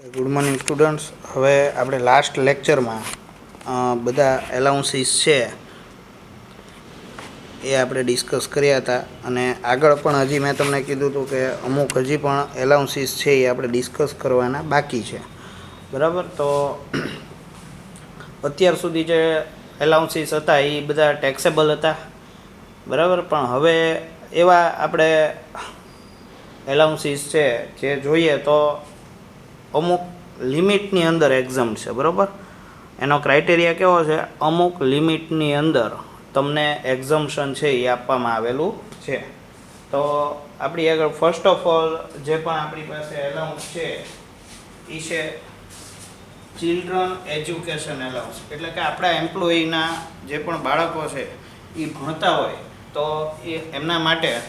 Good morning students. હવે આપણે last લેક્ચરમાં બધા એલાઉન્સીસ છે એ આપણે ડિસ્કસ કર્યા હતા, અને આગળ પણ હજી મેં તમને કીધું હતું કે અમુક હજી પણ એલાઉન્સીસ છે એ આપણે ડિસ્કસ કરવાના બાકી છે. બરાબર, તો અત્યાર સુધી જે એલાઉન્સીસ હતા એ બધા ટેક્સેબલ હતા. બરાબર, પણ હવે એવા આપણે એલાઉન્સીસ છે જે જોઈએ તો અમુક લિમિટની અંદર એક્ઝામ છે. બરાબર, એનો ક્રાઇટેરિયા કેવો છે? અમુક લિમિટની અંદર તમને એક્ઝમ્પશન છે એ આપવામાં આવેલું છે. તો આપણી આગળ ફર્સ્ટ ઓફ ઓલ જે પણ આપણી પાસે એલાઉન્સ છે એ છે ચિલ્ડ્રન એજ્યુકેશન એલાઉન્સ. એટલે કે આપણા એમ્પ્લોયીના જે પણ બાળકો છે એ ભણતા હોય તો એ એમના માટે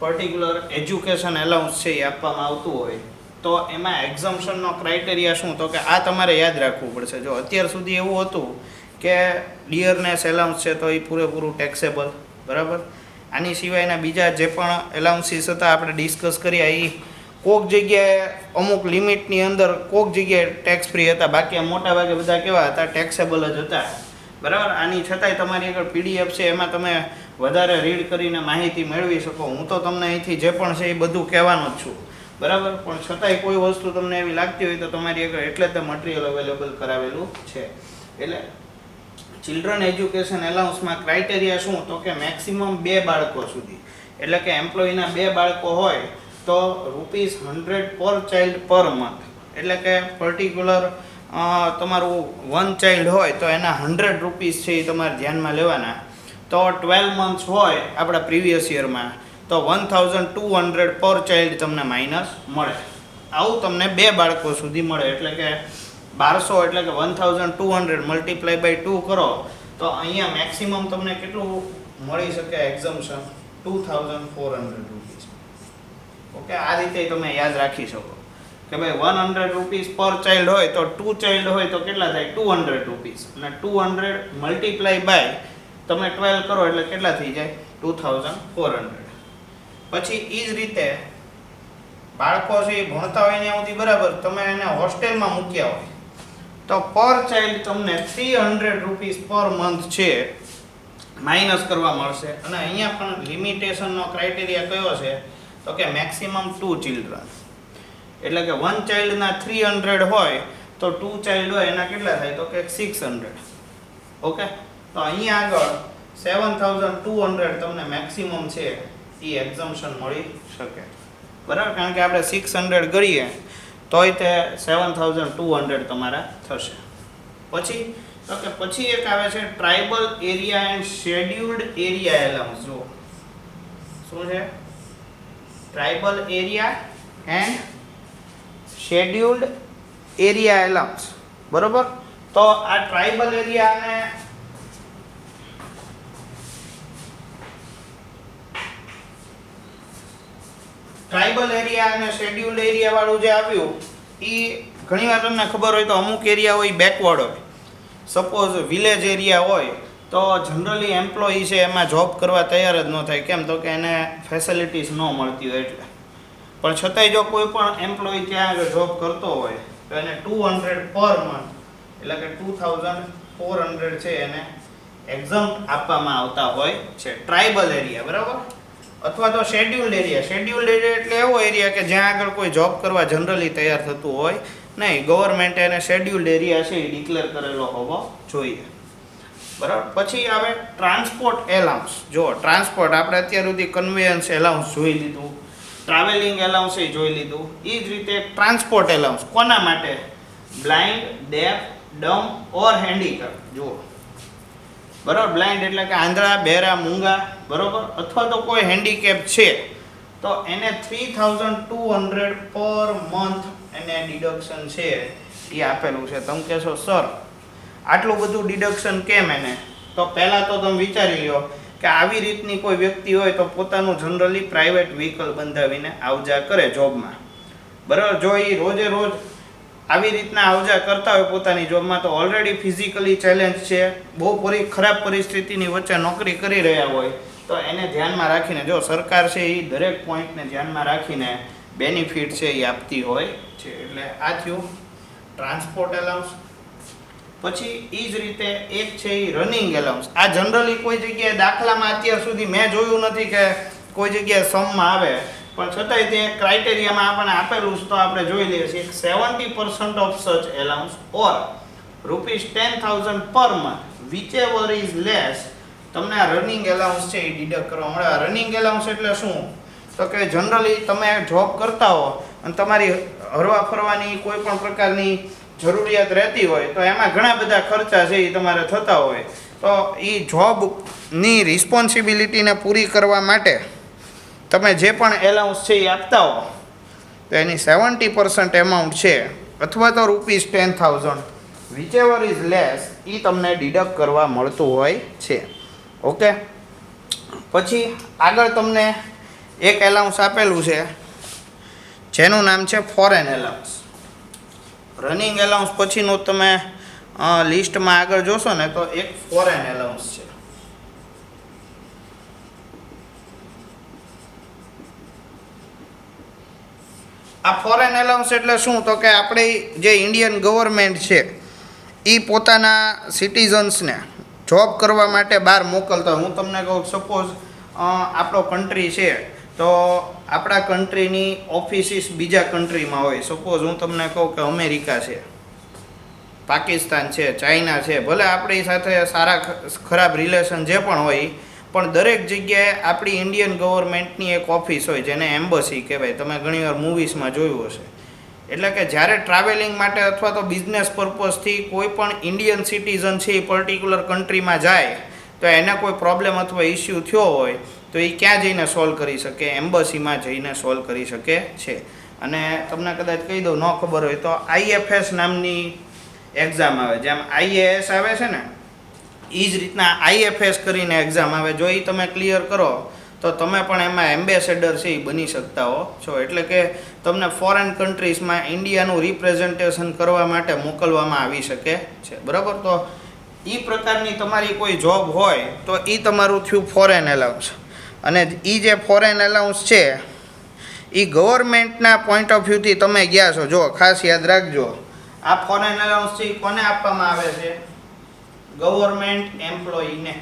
પર્ટિક્યુલર એજ્યુકેશન એલાઉન્સ છે એ આપવામાં આવતું હોય. તો એમાં એક્ઝમ્પશનનો ક્રાઇટેરિયા શું? તો કે આ તમારે યાદ રાખવું પડશે. જો અત્યાર સુધી એવું હતું કે ડિયરનેસ એલાઉન્સ છે તો એ પૂરેપૂરું ટેક્સેબલ. બરાબર, આની સિવાયના બીજા જે પણ એલાઉન્સીસ હતા આપણે ડિસ્કસ કર્યા એ કોઈક જગ્યાએ અમુક લિમિટની અંદર કોઈક જગ્યાએ ટેક્સ ફ્રી હતા, બાકી મોટા ભાગે બધા કેવા હતા? ટેક્સેબલ જ હતા. બરાબર, આની છતાંય તમારી આગળ પીડીએફ છે એમાં તમે વધારે રીડ કરીને માહિતી મેળવી શકો. હું તો તમને અહીંથી જે પણ છે એ બધું કહેવાનો જ છું. બરાબર, પણ છતાંય કોઈ વસ્તુ તમને એવી લાગતી હોય તો તમારી આગળ એટલે જ મટીરિયલ અવેલેબલ કરાવેલું છે. એટલે ચિલ્ડ્રન એજ્યુકેશન એલાઉન્સમાં ક્રાઇટેરિયા શું? તો કે મેક્સિમમ 2 બાળકો સુધી, એટલે કે એમ્પ્લોયીના 2 બાળકો હોય તો ₹100 પર ચાઇલ્ડ પર મંથ. એટલે કે પર્ટિક્યુલર તમારું 1 ચાઇલ્ડ હોય તો એના ₹100 છે એ તમારે ધ્યાનમાં લેવાના. તો 12 મંથ્સ હોય આપણા પ્રીવિયસ યરમાં તો 1200 પર ચાઇલ્ડ તમને માઇનસ મળે. આવું તમને 2 બાળકો સુધી મળે. એટલે કે 1200 એટલે કે 1200 મલ્ટીપ્લાય બાય 2 કરો તો અહીંયા મેક્સિમમ તમને કેટલું મળી શકે એક્ઝમ્પશન? ₹2400. ઓકે, આ રીતે તમે યાદ રાખી શકો કે ભાઈ ₹100 પર ચાઇલ્ડ હોય તો 2 ચાઇલ્ડ હોય તો કેટલા થાય? ₹200. અને 200 મલ્ટીપ્લાય બાય તમે 12 કરો એટલે કેટલા થઈ જાય? 2400. પછી એ જ રીતે બાળકો છે એ ભણતા હોય ત્યાં સુધી બરાબર, તમે એને હોસ્ટેલમાં મૂક્યા હોય તો પર ચાઇલ્ડ તમને ₹300 પર મંથ છે માઇનસ કરવા મળશે. અને અહીંયા પણ લિમિટેશનનો ક્રાઇટેરિયા કયો છે? તો કે મેક્સિમમ 2 ચિલ્ડ્રન. એટલે કે 1 ચાઇલ્ડના 300 હોય તો 2 ચાઇલ્ડ હોય એના કેટલા થાય? તો કે 600. ઓકે, તો અહીંયા આગળ 7200 તમને મેક્સિમમ છે એ એક્ઝમ્પશન મળી શકે. બરાબર, કારણ કે આપણે 600 ગણીએ તોય તે 7200 તમારા થશે. પછી તો કે પછી એક આવે છે tribal area and scheduled area allowance. જો શું છે? Tribal area and scheduled area allowance. બરોબર, તો આ ટ્રાઇબલ એરિયા અને ટ્રાઇબલ એરિયા અને શેડ્યુલ્ડ એરિયા વાળું જે આવ્યું એ ઘણીવાર તમને ખબર હોય તો અમુક એરિયા હોય બેકવર્ડ હોય. સપોઝ વિલેજ એરિયા હોય તો જનરલી એમ્પ્લોયી છે એમાં જોબ કરવા તૈયાર જ ન થાય. કેમ? તો કે એને ફેસિલિટીઝ ન મળતી હોય એટલે. પણ છતાંય જો કોઈ પણ એમ્પ્લોયી ત્યાં આગળ જોબ કરતો હોય તો એને 200 પર મંથ એટલે કે 2400 છે એને એક્ઝમ્પ્ટ આપવામાં આવતા હોય છે. Tribal area. બરાબર, અથવા તો શેડ્યુલ્ડ એરિયા. શેડ્યુલ્ડ એરિયા એટલે એવો એરિયા કે જ્યાં આગળ કોઈ જોબ કરવા જનરલી તૈયાર થતું હોય નહીં. ગવર્મેન્ટે એને શેડ્યુલ્ડ એરિયા છે એ ડિક્લેર કરેલો હોવો જોઈએ. બરાબર, પછી આવે ટ્રાન્સપોર્ટ એલાઉન્સ. જો ટ્રાન્સપોર્ટ આપણે અત્યાર સુધી કન્વેયન્સ એલાઉન્સ જોઈ લીધું, ટ્રાવેલિંગ એલાઉન્સ એ જોઈ લીધું. એ જ રીતે ટ્રાન્સપોર્ટ એલાઉન્સ કોના માટે? બ્લાઇન્ડ, ડેફ, ડમ ઓર હેન્ડીકેપ. જુઓ, બરાબર, બ્લાઇન્ડ એટલે કે આંધળા, બહેરા, મૂંગા. બરાબર, અથવા તો કોઈ હેન્ડીકેપ છે તો એને 3200 પર મંથ એને ડિડક્શન છે એ આપેલું છે. તમે કહેશો સર આટલું બધું ડિડક્શન કેમ એને? તો પહેલાં તો તમે વિચારી લો કે આવી રીતની કોઈ વ્યક્તિ હોય તો પોતાનું જનરલી પ્રાઇવેટ વ્હીકલ બંધાવીને આવજા કરે જોબમાં. બરાબર, જો એ રોજે રોજ આવી રીતના આવજા કરતા હોય પોતાની જોબમાં તો ઓલરેડી ફિઝિકલી ચેલેન્જ છે, બહુ ખરાબ પરિસ્થિતિની વચ્ચે નોકરી કરી રહ્યા હોય તો એને ધ્યાનમાં રાખીને જો સરકાર છે એ દરેક પોઈન્ટને ધ્યાનમાં રાખીને બેનિફિટ છે એ આપતી હોય છે. છે. એટલે આ થયું ટ્રાન્સપોર્ટ એલાઉન્સ. પછી એ જ રીતે એક છે એ રનિંગ એલાઉન્સ. આ જનરલી કોઈ જગ્યાએ દાખલામાં અત્યાર સુધી મેં જોયું નથી કે કોઈ જગ્યાએ સમમાં આવે, પણ છતાંય તે ક્રાઇટેરિયામાં આપણને આપેલું છે તો આપણે જોઈ લઈએ છીએ. 70% ઓફ સચ allowance or ₹10,000 per month whichever is less, તમને આ રનિંગ એલાઉન્સ છે એ ડિડક્ટ કરવા મળે. આ રનિંગ એલાઉન્સ એટલે શું? તો કે જનરલી તમે જોબ કરતા હો અને તમારી હરવા ફરવાની કોઈ પણ પ્રકારની જરૂરિયાત રહેતી હોય તો એમાં ઘણા બધા ખર્ચા છે એ તમારે થતા હોય, તો એ જોબની રિસ્પોન્સિબિલિટીને પૂરી કરવા માટે તમે જે પણ એલાઉન્સ છે એ આપતા હો તો એની 70% એમાઉન્ટ છે અથવા તો ₹10,000 whichever is less એ તમને ડિડક્ટ કરવા મળતું હોય છે. ઓકે. પછી આગળ તમને એક એલાઉન્સ આપેલું છે જેનું નામ છે ફોરેન એલાઉન્સ. રનિંગ એલાઉન્સ પછીનું તમે લિસ્ટમાં આગળ જોશો ને તો એક ફોરેન એલાઉન્સ છે. આ ફોરેન એલાઉન્સ એટલે શું? તો કે આપણી જે ઇન્ડિયન ગવર્મેન્ટ છે એ પોતાના સિટીઝન્સને જોબ કરવા માટે બહાર મોકલતા હોય. હું તમને કહું, સપોઝ આપણો કન્ટ્રી છે તો આપણા કન્ટ્રીની ઓફિસીસ બીજા કન્ટ્રીમાં હોય. સપોઝ હું તમને કહું કે અમેરિકા છે, પાકિસ્તાન છે, ચાઇના છે, ભલે આપણી સાથે સારા ખરાબ રિલેશન જે પણ હોય, પણ દરેક જગ્યાએ આપણી ઇન્ડિયન ગવર્મેન્ટની એક ઓફિસ હોય જેને એમ્બસી કહેવાય. તમે ઘણીવાર મૂવીઝમાં જોયું હશે. એટલે કે જ્યારે ટ્રાવેલિંગ માટે અથવા તો બિઝનેસ પર્પઝથી કોઈ પણ ઇન્ડિયન સિટીઝન છે એ પર્ટિક્યુલર કન્ટ્રીમાં જાય તો એને કોઈ પ્રોબ્લેમ અથવા ઇસ્યુ થયો હોય તો એ ક્યાં જઈને સોલ્વ કરી શકે? એમ્બસીમાં જઈને સોલ્વ કરી શકે છે. અને તમને કદાચ કહી દઉં, ન ખબર હોય તો IFS નામની એક્ઝામ આવે. જેમ IAS આવે છે ને એ જ રીતના IFS કરીને એક્ઝામ આવે. જો એ તમે ક્લિયર કરો તો તમે પણ એમાં એમ્બેસેડર છે એ બની શકતા હો છો. એટલે કે તમને ફોરેન કન્ટ્રીઝમાં ઇન્ડિયાનું રિપ્રેઝન્ટેશન કરવા માટે મોકલવામાં આવી શકે છે. બરાબર. તો એ પ્રકારની તમારી કોઈ જોબ હોય તો એ તમારું થયું ફોરેન એલાઉન્સ. અને એ જે ફોરેન એલાઉન્સ છે એ ગવર્મેન્ટના પોઈન્ટ ઓફ વ્યૂથી તમે ગયા છો. જો ખાસ યાદ રાખજો, આ ફોરેન એલાઉન્સ છે એ કોને આપવામાં આવે છે? ગવર્મેન્ટ એમ્પ્લોયીને.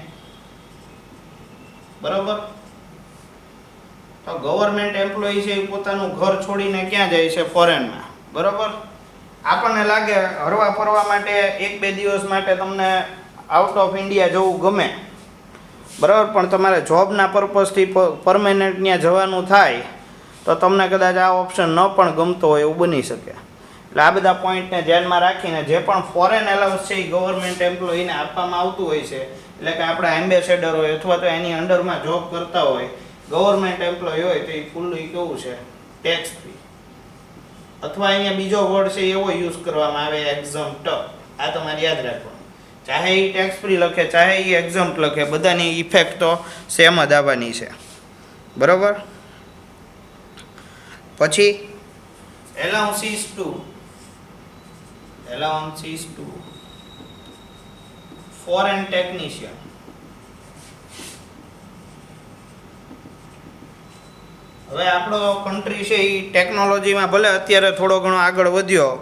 બરાબર. તો ગવર્મેન્ટ એમ્પ્લોયી છે એ પોતાનું ઘર છોડીને ક્યાં જાય છે? ફોરેનમાં. બરાબર. આપણને લાગે હરવા ફરવા માટે 1-2 દિવસ માટે તમને આઉટ ઓફ ઇન્ડિયા જવું ગમે, બરાબર, પણ તમારે જોબના પર્પઝથી પરમેનન્ટ ત્યાં જવાનું થાય તો તમને કદાચ આ ઓપ્શન ન પણ ગમતો હોય એવું બની શકે. એટલે આ બધા પોઈન્ટને ધ્યાનમાં રાખીને જે પણ ફોરેન એલાઉન્સ છે એ ગવર્મેન્ટ એમ્પ્લોયીને આપવામાં આવતું હોય છે, એટલે કે આપણા એમ્બેસેડર હોય અથવા તો એની અંડરમાં જોબ કરતા હોય ગવર્મેન્ટ એમ્પ્લોય હોય તો એ ફૂલ્લી કેવું છે? Tax free. અથવા અહીંયા બીજો વર્ડ છે એવો યુઝ કરવામાં આવે, એક્ઝમ્પ્ટ. આ તમારે યાદ રાખવાનું. ચાહે એ ટેક્સ ફ્રી લખે, ચાહે એ એક્ઝમ્પ્ટ લખે, બધાની ઇફેક્ટ તો સેમ જ આવવાની છે. બરાબર. પછી એલાઉન્સીસ ટુ ફોરેન ટેકનિશિયન. હવે આપણો કન્ટ્રી છે એ ટેકનોલોજીમાં ભલે અત્યારે થોડો ઘણો આગળ વધ્યો,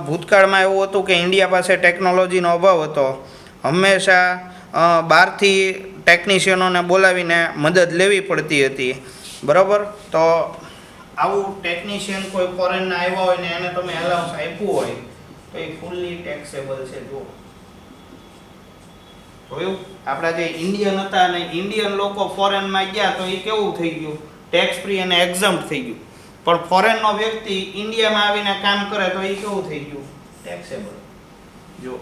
ભૂતકાળમાં એવું હતું કે ઇન્ડિયા પાસે ટેકનોલોજીનો અભાવ હતો. હંમેશા બહારથી ટેકનિશિયનોને બોલાવીને મદદ લેવી પડતી હતી. બરાબર. તો આવું ટેકનિશિયન કોઈ ફોરેનના આવ્યા હોય ને એને તમે એલાઉન્સ આપ્યું હોય તો એ ફૂલ્લી ટેક્સેબલ છે. જોયું? આપણા જે ઇન્ડિયન હતા અને ઇન્ડિયન લોકો ફોરેનમાં ગયા તો એ કેવું થઈ ગયું? ટેક્સ ફ્રી અને એક્ઝમ્પ્ટ થઈ ગયું. પણ ફોરેનનો વ્યક્તિ ઇન્ડિયામાં આવીને કામ કરે તો એ કેવું થઈ ગયું? ટેક્સેબલ. જો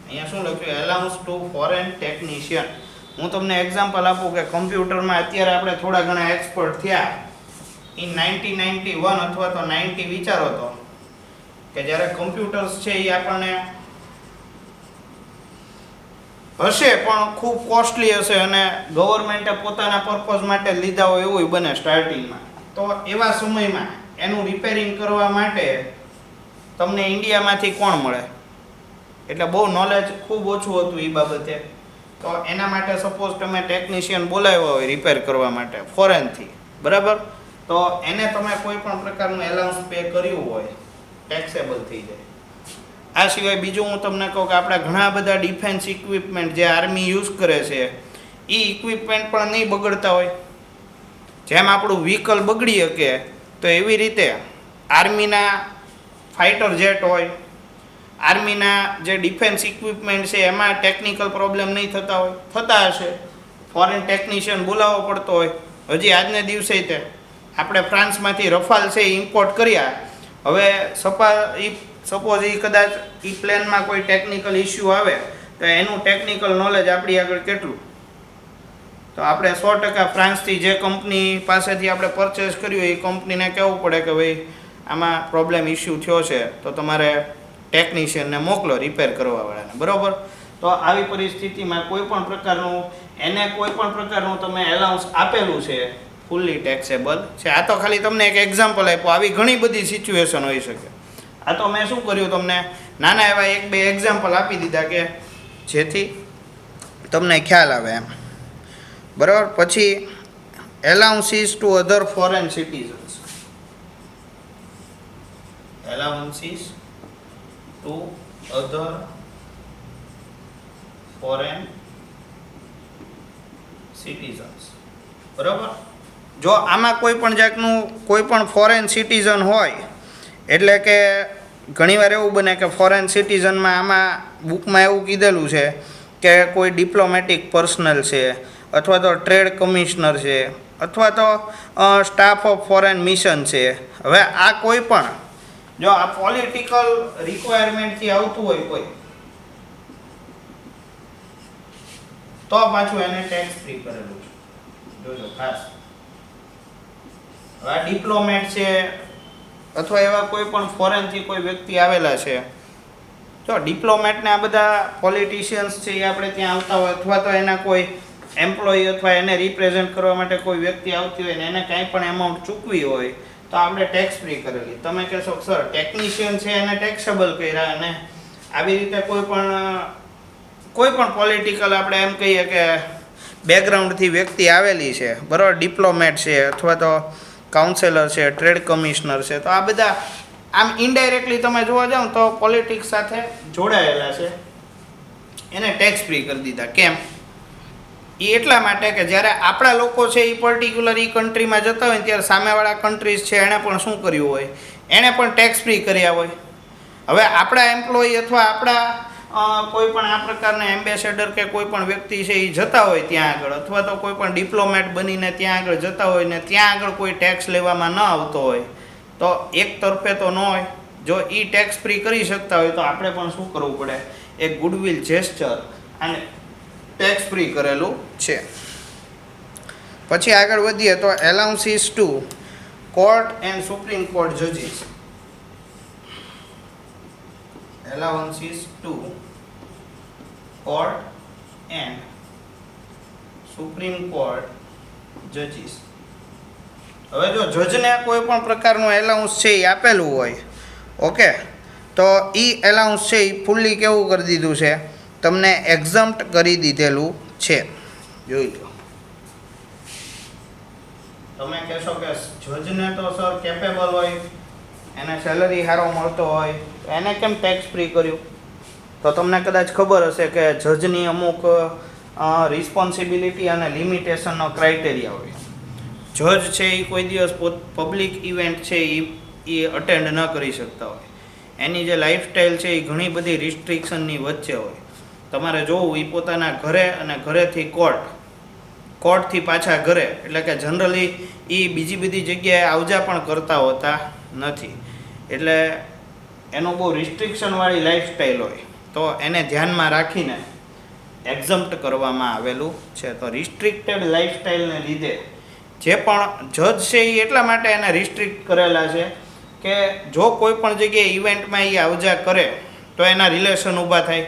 અહીંયા શું લખ્યું? Allowance to foreign technician. હું તમને એક્ઝામ્પલ આપું કે કમ્પ્યુટરમાં અત્યારે આપણે થોડા ઘણા એક્સપર્ટ થયા ઇન 1991 અથવા તો 90 વિચારો તો કે જ્યારે કમ્પ્યુટર્સ છે એ આપણને હશે પણ ખૂબ કોસ્ટલી હશે અને ગવર્મેન્ટે પોતાના પર્પઝ માટે લીધા હોય એવું બને સ્ટાર્ટિંગમાં. તો એવા સમયમાં એનું રિપેરિંગ કરવા માટે તમને ઇન્ડિયામાંથી કોણ મળે? એટલે બહુ નોલેજ ખૂબ ઓછું હતું એ બાબતે. તો એના માટે સપોઝ તમે ટેકનિશિયન બોલાવ્યા હોય રિપેર કરવા માટે ફોરેનથી, બરાબર, તો એને તમે કોઈ પણ પ્રકારનું એલાઉન્સ પે કર્યું હોય ટેક્સેબલ થઈ જાય. આ સિવાય બીજું હું તમને કહું કે આપણા ઘણા બધા ડિફેન્સ ઇક્વિપમેન્ટ જે આર્મી યુઝ કરે છે એ ઇક્વિપમેન્ટ પણ નહીં બગડતા હોય. જેમ આપણું વ્હીકલ બગડી શકે તો એવી રીતે આર્મીના ફાઇટર જેટ હોય, આર્મીના જે ડિફેન્સ ઇક્વિપમેન્ટ છે એમાં ટેકનિકલ પ્રોબ્લેમ નહીં થતા હોય, થતા હશે. ફોરેન ટેકનિશિયન બોલાવવો પડતો હોય. હજી આજને દિવસે તે આપણે ફ્રાન્સમાંથી રફાલ છે એ ઇમ્પોર્ટ કર્યા. હવે સપોઝ એ કદાચ એ પ્લેનમાં કોઈ ટેકનિકલ ઇસ્યુ આવે તો એનું ટેકનિકલ નોલેજ આપણી આગળ કેટલું. તો આપણે 100% ફ્રાન્સથી જે કંપની પાસેથી આપણે પરચેસ કર્યું એ કંપનીને કહેવું પડે કે ભાઈ આમાં પ્રોબ્લેમ ઇસ્યુ થયો છે તો તમારે ટેકનિશિયનને મોકલો રિપેર કરવાવાળાને, બરાબર. તો આવી પરિસ્થિતિમાં કોઈ પણ પ્રકારનું તમે એલાઉન્સ આપેલું છે ફૂલ્લી ટેક્સેબલ છે. આ તો ખાલી તમને એક એક્ઝામ્પલ આપ્યું, આવી ઘણી બધી સિચ્યુએશન હોઈ શકે. આ તો મેં શું કર્યું, તમને નાના એવા 1-2 એક્ઝામ્પલ આપી દીધા કે જેથી તમને ખ્યાલ આવે એમ, બરાબર. પછી allowances to other foreign citizens. Allowances to other foreign citizens, બરાબર. જો આમાં કોઈ પણ જાતનું કોઈ પણ ફોરેન સિટીઝન હોય એટલે કે ઘણીવાર એવું બને કે ફોરેન સિટીઝનમાં આમાં બુકમાં એવું કીધેલું છે કે કોઈ ડિપ્લોમેટિક પર્સનલ છે અથવા તો ટ્રેડ કમિશનર છે અથવા તો સ્ટાફ ઓફ ફોરેન મિશન છે. હવે આ કોઈ પણ જો આ પોલિટિકલ રિક્વાયરમેન્ટથી આવતું હોય કોઈ તો પાછું એને ટેક્સ ફ્રી કરેલું છે. જોજો ખાસ. આ ડિપ્લોમેટ છે અથવા એવા કોઈ પણ ફોરેનથી કોઈ વ્યક્તિ આવેલા છે, તો ડિપ્લોમેટને આ બધા પોલિટિશિયન્સ છે એ આપણે ત્યાં આવતા હોય અથવા તો એના કોઈ એમ્પ્લોયી અથવા એને રિપ્રેઝેન્ટ કરવા માટે કોઈ વ્યક્તિ આવતી હોય ને એને કાંઈ પણ એમાઉન્ટ ચૂકવી હોય તો આપણે ટેક્સ ફ્રી કરેલી. તમે કહેશો સર ટેકનિશિયન છે એને ટેક્સેબલ કર્યા અને આવી રીતે કોઈ પણ પોલિટિકલ આપણે એમ કહીએ કે બેકગ્રાઉન્ડથી વ્યક્તિ આવેલી છે, બરાબર, ડિપ્લોમેટ છે અથવા તો કાઉન્સેલર છે, ટ્રેડ કમિશનર છે, તો આ બધા આમ ઇનડાયરેક્ટલી તમે જોવા જાઓ તો પોલિટિક્સ સાથે જોડાયેલા છે, એને ટેક્સ ફ્રી કરી દીધા. કેમ? એ એટલા માટે કે જ્યારે આપણા લોકો છે એ પર્ટિક્યુલર એ કન્ટ્રીમાં જતા હોય ને ત્યારે સામેવાળા કન્ટ્રીઝ છે એણે પણ શું કર્યું હોય, એણે પણ ટેક્સ ફ્રી કર્યા હોય. હવે આપણા એમ્પ્લોયી અથવા આપણા કોઈ પણ આ પ્રકારના એમ્બેસેડર કે કોઈ પણ વ્યક્તિ છે એ જતા હોય ત્યાં આગળ અથવા તો કોઈ પણ ડિપ્લોમેટ બનીને ત્યાં આગળ જતા હોય ને ત્યાં આગળ કોઈ ટેક્સ લેવામાં ન આવતો હોય તો એક તરફે તો ન હોય. જો એ ટેક્સ ફ્રી કરી શકતા હોય તો આપણે પણ શું કરવું પડે, એક ગુડવિલ જેસ્ચર અને ટેક્સ ફ્રી કરેલું છે. પછી આગળ વધીએ તો allowances to court and supreme court જજીસ. Allowances to court and supreme court જજીસ. હવે જો જજને કોઈ પણ પ્રકારનું એલાઉન્સ છે એ આપેલું હોય, ઓકે, તો એ એલાઉન્સ છે એ ફૂલ્લી કેવું કરી દીધું છે, તમને એક્ઝમ્પ્ટ કરી દીધેલું છે. જોઈ લો. તમે કહેશો કે જજને તો સર કેપેબલ હોય, એને સેલરી સારો મળતો હોય તો એને કેમ ટેક્સ ફ્રી કર્યું? તો તમને કદાચ ખબર હશે કે જજની અમુક રિસ્પોન્સિબિલિટી અને લિમિટેશનનો ક્રાઇટેરિયા હોય. જજ છે એ કોઈ દિવસ પબ્લિક ઇવેન્ટ છે એ અટેન્ડ ન કરી શકતા હોય. એની જે લાઈફસ્ટાઈલ છે એ ઘણી બધી રિસ્ટ્રિક્શનની વચ્ચે હોય. તમારે જોવું એ પોતાના ઘરે અને ઘરેથી કોર્ટથી પાછા ઘરે, એટલે કે જનરલી એ બીજી બધી જગ્યાએ આવજા પણ કરતા હોતા નથી. એટલે એનો બહુ રિસ્ટ્રિક્શનવાળી લાઈફસ્ટાઈલ હોય તો એને ધ્યાનમાં રાખીને એક્ઝમ્પ્ટ કરવામાં આવેલું છે. તો રિસ્ટ્રિક્ટેડ લાઈફસ્ટાઈલને લીધે જે પણ જજ છે એ એટલા માટે એને રિસ્ટ્રિક્ટ કરેલા છે કે જો કોઈ પણ જગ્યાએ ઇવેન્ટમાં એ આવજા કરે તો એના રિલેશન ઊભા થાય.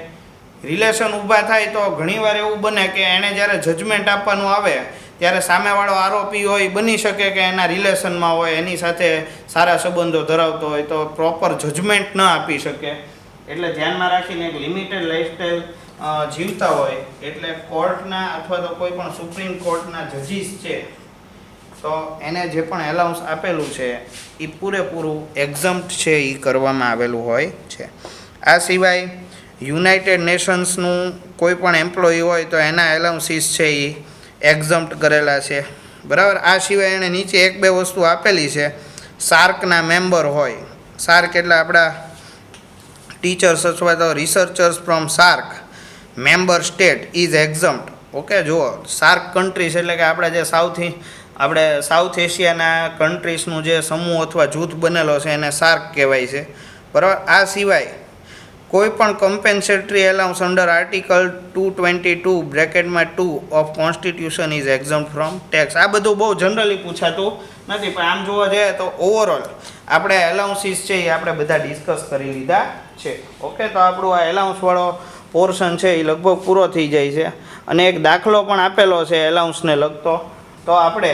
રિલેશન ઊભા થાય તો ઘણીવાર એવું બને કે એણે જ્યારે જજમેન્ટ આપવાનું આવે ત્યારે સામેવાળો આરોપી હોય બની શકે કે એના રિલેશનમાં હોય, એની સાથે સારા સંબંધો ધરાવતો હોય તો પ્રોપર જજમેન્ટ ન આપી શકે. એટલે ધ્યાનમાં રાખીને એક લિમિટેડ લાઈફસ્ટાઈલ જીવતા હોય એટલે કોર્ટના અથવા તો કોઈ પણ સુપ્રીમ કોર્ટના જજીસ છે તો એને જે પણ એલાઉન્સ આપેલું છે એ પૂરેપૂરું એક્ઝમ્પ્ટ છે એ કરવામાં આવેલું હોય છે. આ સિવાય યુનાઇટેડ નેશન્સનું કોઈ પણ એમ્પ્લોયી હોય તો એના એલાઉન્સીસ છે એ એક્ઝમ્પ્ટ કરેલા છે, બરાબર. આ સિવાય એણે નીચે એક બે વસ્તુ આપેલી છે. સાર્કના મેમ્બર હોય, સાર્ક એટલે આપણા ટીચર્સ અથવા તો researchers from SAARC member state is exempt. Okay, જુઓ, સાર્ક કન્ટ્રીઝ એટલે કે આપણે જે સાઉથ એશિયાના કન્ટ્રીઝનું જે સમૂહ અથવા જૂથ બનેલો છે એને સાર્ક કહેવાય છે, બરાબર. આ સિવાય કોઈ પણ કમ્પેન્સેટરી એલાઉન્સ અંડર આર્ટિકલ 222 બ્રેકેટમાં 2 of constitution is exempt from tax. આ બધું બહુ જનરલી પૂછાતું નથી, પણ આમ જોવા જઈએ તો ઓવરઓલ આપણે એલાઉન્સીસ છે એ આપણે બધા ડિસ્કસ કરી લીધા છે. ઓકે, તો આપણું આ એલાઉન્સવાળો પોર્શન છે એ લગભગ પૂરો થઈ જાય છે. અને એક દાખલો પણ આપેલો છે એલાઉન્સને લગતો, તો આપણે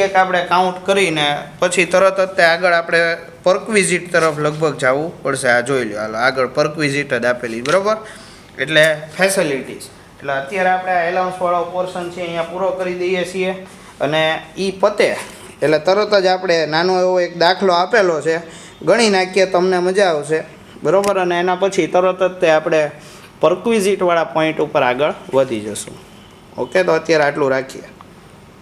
એક આપણે કાઉન્ટ કરીને પછી તરત જ આગળ આપણે પર્કવિઝિટ તરફ લગભગ જવું પડશે. આ જોઈ લો, હાલો આગળ પર્કવિઝિટ જ આપેલી, બરાબર. એટલે ફેસિલિટીઝ, એટલે અત્યારે આપણે આ એલાઉન્સવાળો પોર્શન છે અહીંયા પૂરો કરી દઈએ છીએ. અને એ પતે એટલે તરત જ આપણે નાનો એવો એક દાખલો આપેલો છે, ગણી નાખીએ, તમને મજા આવશે, બરાબર. અને એના પછી તરત જ તે આપણે પર્કવિઝિટવાળા પોઈન્ટ ઉપર આગળ વધી જશું. ઓકે, તો અત્યારે આટલું રાખીએ.